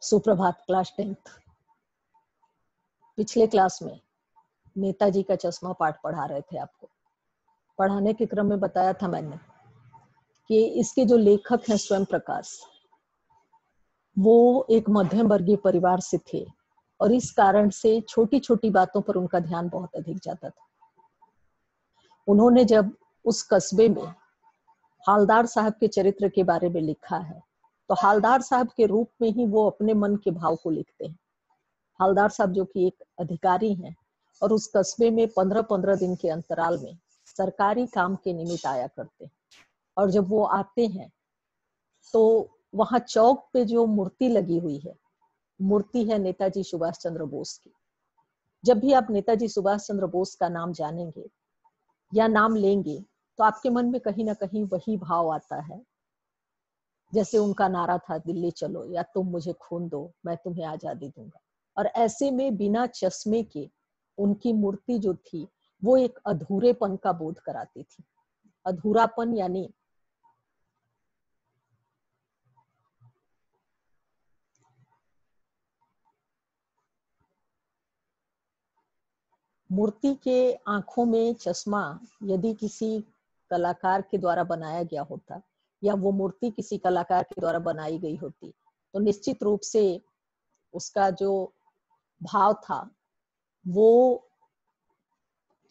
सुप्रभात। Class 10th। पिछले class में नेताजी का चश्मा पाठ पढ़ा रहे थे आपको। पढ़ाने के क्रम में बताया था मैंने कि इसके जो लेखक हैं स्वयं प्रकाश, वो एक मध्यम वर्गीय परिवार से थे और इस कारण से छोटी छोटी बातों पर उनका ध्यान बहुत अधिक जाता था। उन्होंने जब उस कस्बे में हालदार साहब के चरित्र के बारे में लिखा है तो हालदार साहब के रूप में ही वो अपने मन के भाव को लिखते हैं। हालदार साहब जो कि एक अधिकारी हैं और उस कस्बे में 15-15 दिन के अंतराल में सरकारी काम के निमित्त आया करते हैं। और जब वो आते हैं तो वहां चौक पे जो मूर्ति लगी हुई है, मूर्ति है नेताजी सुभाष चंद्र बोस की। जब भी आप नेताजी सुभाष चंद्र बोस का नाम जानेंगे या नाम लेंगे तो आपके मन में कहीं ना कहीं वही भाव आता है, जैसे उनका नारा था, दिल्ली चलो या तुम मुझे खून दो मैं तुम्हें आजादी दूंगा। और ऐसे में बिना चश्मे के उनकी मूर्ति जो थी वो एक अधूरेपन का बोध कराती थी। अधूरापन यानी मूर्ति के आंखों में चश्मा यदि किसी कलाकार के द्वारा बनाया गया होता या वो मूर्ति किसी कलाकार के द्वारा बनाई गई होती तो निश्चित रूप से उसका जो भाव था वो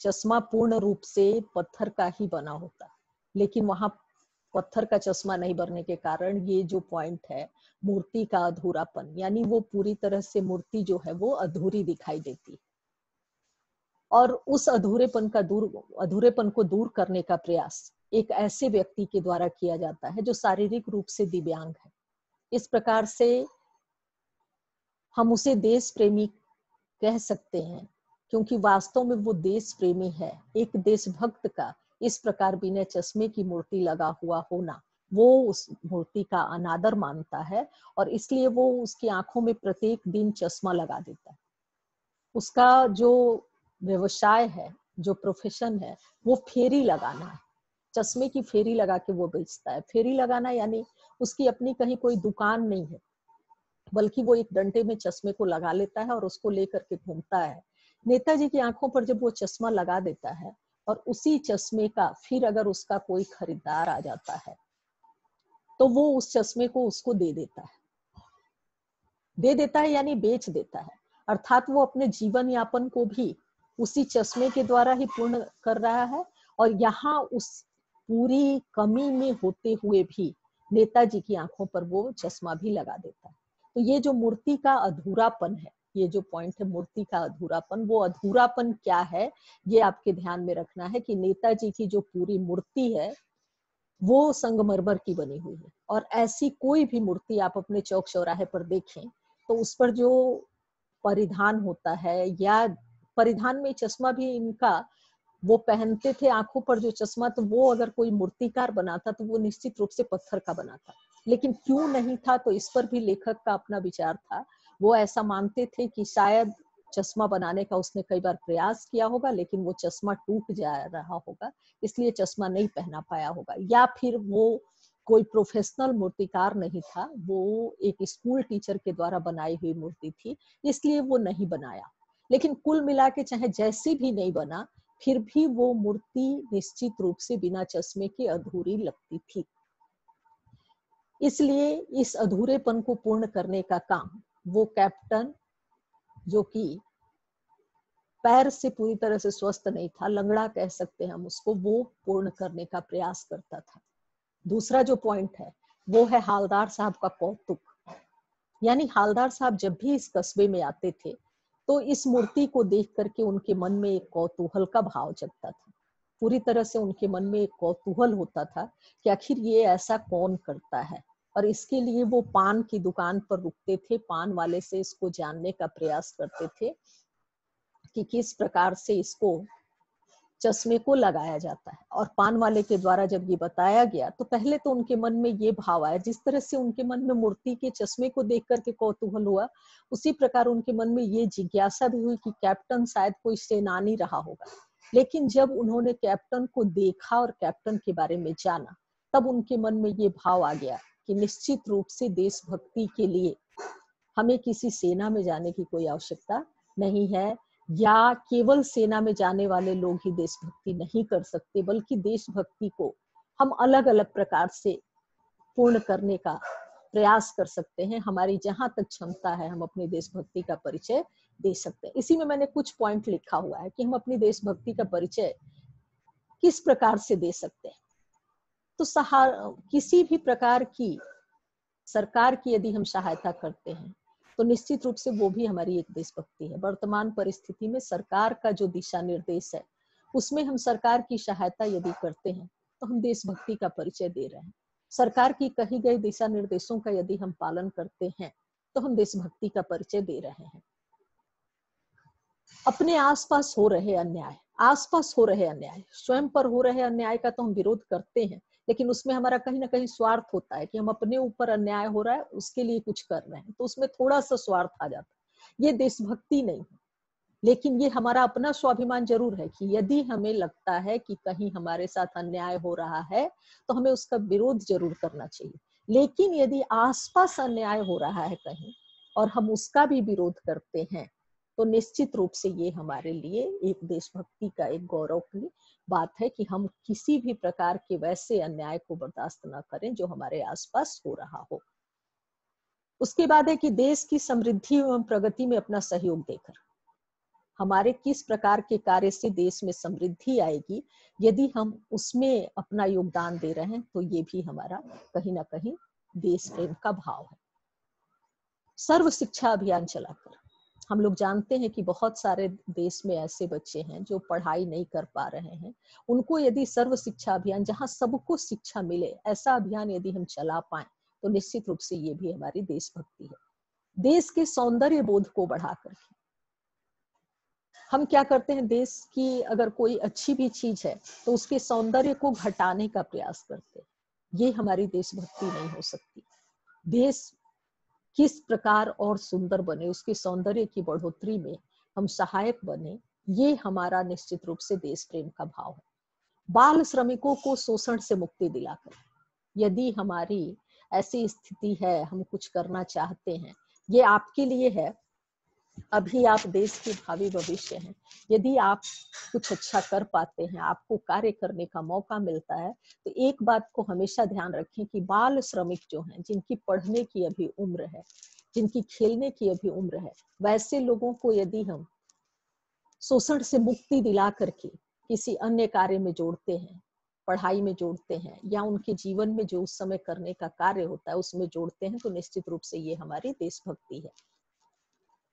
चश्मा पूर्ण रूप से पत्थर का ही बना होता। लेकिन वहां पत्थर का चश्मा नहीं बनने के कारण ये जो पॉइंट है मूर्ति का अधूरापन, यानी वो पूरी तरह से मूर्ति जो है वो अधूरी दिखाई देती। और उस अधूरेपन को दूर करने का प्रयास एक ऐसे व्यक्ति के द्वारा किया जाता है जो शारीरिक रूप से दिव्यांग है। इस प्रकार से हम उसे देश प्रेमी कह सकते हैं क्योंकि वास्तव में वो देश प्रेमी है। एक देशभक्त का इस प्रकार बिना चश्मे की मूर्ति लगा हुआ होना, वो उस मूर्ति का अनादर मानता है और इसलिए वो उसकी आंखों में प्रत्येक दिन चश्मा लगा देता है। उसका जो व्यवसाय है, जो प्रोफेशन है, वो फेरी लगाना है। चश्मे की फेरी लगा के वो बेचता है। फेरी लगाना यानी उसकी अपनी कहीं कोई दुकान नहीं है, बल्कि वो एक डंडे में चश्मे को लगा लेता है और उसको लेकर के घूमता है। नेताजी की आंखों पर जब वो चश्मा लगा देता है और उसी चश्मे का फिर अगर उसका कोई खरीदार आ जाता है तो वो उस चश्मे को उसको दे देता है यानी बेच देता है। अर्थात वो अपने जीवन यापन को भी उसी चश्मे के द्वारा ही पूर्ण कर रहा है और यहाँ उस पूरी कमी में होते हुए भी नेताजी की आंखों पर वो चश्मा भी लगा देता है। तो ये जो मूर्ति का अधूरापन है, ये जो पॉइंट है मूर्ति का अधूरापन, वो अधूरापन क्या है ये आपके ध्यान में रखना है कि नेताजी की जो पूरी मूर्ति है वो संगमरमर की बनी हुई है। और ऐसी कोई भी मूर्ति आप अपने चौक चौराहे पर देखें तो उस पर जो परिधान होता है, या परिधान में चश्मा भी इनका वो पहनते थे आंखों पर जो चश्मा, तो वो अगर कोई मूर्तिकार बनाता तो वो निश्चित रूप से पत्थर का बनाता। लेकिन क्यों नहीं था तो इस पर भी लेखक का अपना विचार था। वो ऐसा मानते थे कि शायद चश्मा बनाने का उसने कई बार प्रयास किया होगा लेकिन वो चश्मा टूट जा रहा होगा, इसलिए चश्मा नहीं पहना पाया होगा। या फिर वो कोई प्रोफेशनल मूर्तिकार नहीं था, वो एक स्कूल टीचर के द्वारा बनाई हुई मूर्ति थी, इसलिए वो नहीं बनाया। लेकिन कुल मिला के चाहे जैसी भी नहीं बना, फिर भी वो मूर्ति निश्चित रूप से बिना चश्मे के अधूरी लगती थी। इसलिए इस अधूरेपन को पूर्ण करने का काम वो कैप्टन, जो कि पैर से पूरी तरह से स्वस्थ नहीं था, लंगड़ा कह सकते हैं हम उसको, वो पूर्ण करने का प्रयास करता था। दूसरा जो पॉइंट है वो है हालदार साहब का कौतुक। यानी हालदार साहब जब भी इस कस्बे में आते थे तो इस मूर्ति को देख करके उनके मन में एक कौतूहल का भाव जगता था। पूरी तरह से उनके मन में एक कौतूहल होता था कि आखिर ये ऐसा कौन करता है। और इसके लिए वो पान की दुकान पर रुकते थे, पान वाले से इसको जानने का प्रयास करते थे कि किस प्रकार से इसको चश्मे को लगाया जाता है। और पान वाले के द्वारा जब ये बताया गया तो पहले तो उनके मन में ये भाव आया, जिस तरह से उनके मन में मूर्ति के चश्मे को देख करके कौतूहल हुआ, उसी प्रकार उनके मन में ये जिज्ञासा भी हुई कि कैप्टन शायद कोई सेनानी रहा होगा। लेकिन जब उन्होंने कैप्टन को देखा और कैप्टन के बारे में जाना, तब उनके मन में ये भाव आ गया कि निश्चित रूप से देशभक्ति के लिए हमें किसी सेना में जाने की कोई आवश्यकता नहीं है, या केवल सेना में जाने वाले लोग ही देशभक्ति नहीं कर सकते, बल्कि देशभक्ति को हम अलग अलग प्रकार से पूर्ण करने का प्रयास कर सकते हैं। हमारी जहां तक क्षमता है हम अपनी देशभक्ति का परिचय दे सकते हैं। इसी में मैंने कुछ पॉइंट लिखा हुआ है कि हम अपनी देशभक्ति का परिचय किस प्रकार से दे सकते हैं। तो किसी भी प्रकार की सरकार की यदि हम सहायता करते हैं तो निश्चित रूप से वो भी हमारी एक देशभक्ति है। वर्तमान परिस्थिति में सरकार का जो दिशा निर्देश है उसमें हम सरकार की सहायता यदि करते हैं तो हम देशभक्ति का परिचय दे रहे हैं। सरकार की कही गई दिशा निर्देशों का यदि हम पालन करते हैं तो हम देशभक्ति का परिचय दे रहे हैं। अपने आसपास हो रहे अन्याय, स्वयं पर हो रहे अन्याय का तो हम विरोध करते हैं, लेकिन उसमें हमारा कहीं ना कहीं स्वार्थ होता है कि हम अपने ऊपर अन्याय हो रहा है उसके लिए कुछ कर रहे हैं, तो उसमें थोड़ा सा स्वार्थ आ जाता है। ये देशभक्ति नहीं है, लेकिन ये हमारा अपना स्वाभिमान जरूर है कि यदि हमें लगता है कि कहीं हमारे साथ अन्याय हो रहा है तो हमें उसका विरोध जरूर करना चाहिए। लेकिन यदि आसपास अन्याय हो रहा है कहीं और हम उसका भी विरोध करते हैं तो निश्चित रूप से ये हमारे लिए एक देशभक्ति का एक गौरव की बात है कि हम किसी भी प्रकार के वैसे अन्याय को बर्दाश्त न करें जो हमारे आसपास हो रहा हो। उसके बाद है कि देश की समृद्धि एवं प्रगति में अपना सहयोग देकर हमारे किस प्रकार के कार्य से देश में समृद्धि आएगी, यदि हम उसमें अपना योगदान दे रहे हैं तो ये भी हमारा कहीं ना कहीं देश प्रेम का भाव है। सर्व शिक्षा अभियान चलाकर हम लोग जानते हैं कि बहुत सारे देश में ऐसे बच्चे हैं जो पढ़ाई नहीं कर पा रहे हैं, उनको यदि सर्व शिक्षा अभियान, जहां सबको शिक्षा मिले, ऐसा अभियान यदि हम चला पाए तो निश्चित रूप से ये भी हमारी देशभक्ति है। देश के सौंदर्य बोध को बढ़ा करके हम क्या करते हैं, देश की अगर कोई अच्छी भी चीज है तो उसके सौंदर्य को घटाने का प्रयास करते हैं। ये हमारी देशभक्ति नहीं हो सकती। देश किस प्रकार और सुंदर बने, उसके सौंदर्य की बढ़ोतरी में हम सहायक बने, ये हमारा निश्चित रूप से देश प्रेम का भाव है। बाल श्रमिकों को शोषण से मुक्ति दिलाकर यदि हमारी ऐसी स्थिति है, हम कुछ करना चाहते हैं, ये आपके लिए है, अभी आप देश के भावी भविष्य हैं, यदि आप कुछ अच्छा कर पाते हैं, आपको कार्य करने का मौका मिलता है, तो एक बात को हमेशा ध्यान रखें कि बाल श्रमिक जो हैं, जिनकी पढ़ने की अभी उम्र है, जिनकी खेलने की अभी उम्र है, वैसे लोगों को यदि हम शोषण से मुक्ति दिला करके किसी अन्य कार्य में जोड़ते हैं, पढ़ाई में जोड़ते हैं, या उनके जीवन में जो उस समय करने का कार्य होता है उसमें जोड़ते हैं, तो निश्चित रूप से ये हमारी देशभक्ति है।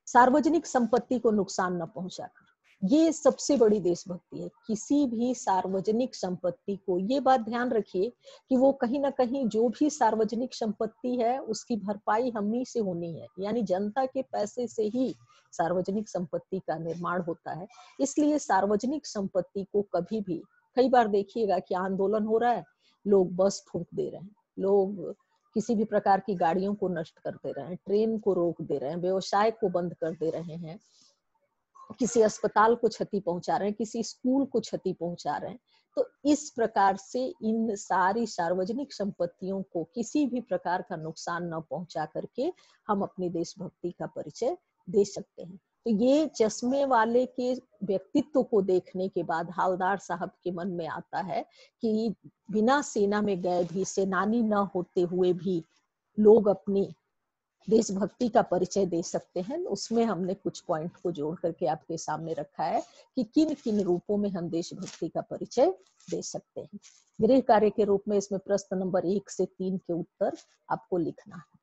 सार्वजनिक संपत्ति को नुकसान न पहुंचाकर, ये सबसे बड़ी देशभक्ति है। किसी भी सार्वजनिक संपत्ति को, ये बात ध्यान रखिए कि वो कहीं ना कहीं जो भी सार्वजनिक संपत्ति है उसकी भरपाई हम ही से होनी है, यानी जनता के पैसे से ही सार्वजनिक संपत्ति का निर्माण होता है। इसलिए सार्वजनिक संपत्ति को कभी भी, कई बार देखिएगा कि आंदोलन हो रहा है, लोग बस फूंक दे रहे हैं, लोग किसी भी प्रकार की गाड़ियों को नष्ट कर दे रहे हैं, ट्रेन को रोक दे रहे हैं, व्यवसाय को बंद कर दे रहे हैं, किसी अस्पताल को क्षति पहुंचा रहे हैं, किसी स्कूल को क्षति पहुंचा रहे हैं। तो इस प्रकार से इन सारी सार्वजनिक संपत्तियों को किसी भी प्रकार का नुकसान न पहुंचा करके हम अपनी देशभक्ति का परिचय दे सकते हैं। तो ये चश्मे वाले के व्यक्तित्व को देखने के बाद हवलदार साहब के मन में आता है कि बिना सेना में गए भी, सेनानी न होते हुए भी लोग अपनी देशभक्ति का परिचय दे सकते हैं। उसमें हमने कुछ पॉइंट को जोड़ करके आपके सामने रखा है कि किन किन रूपों में हम देशभक्ति का परिचय दे सकते हैं। गृह कार्य के रूप में इसमें प्रश्न नंबर 1 से 3 के उत्तर आपको लिखना है।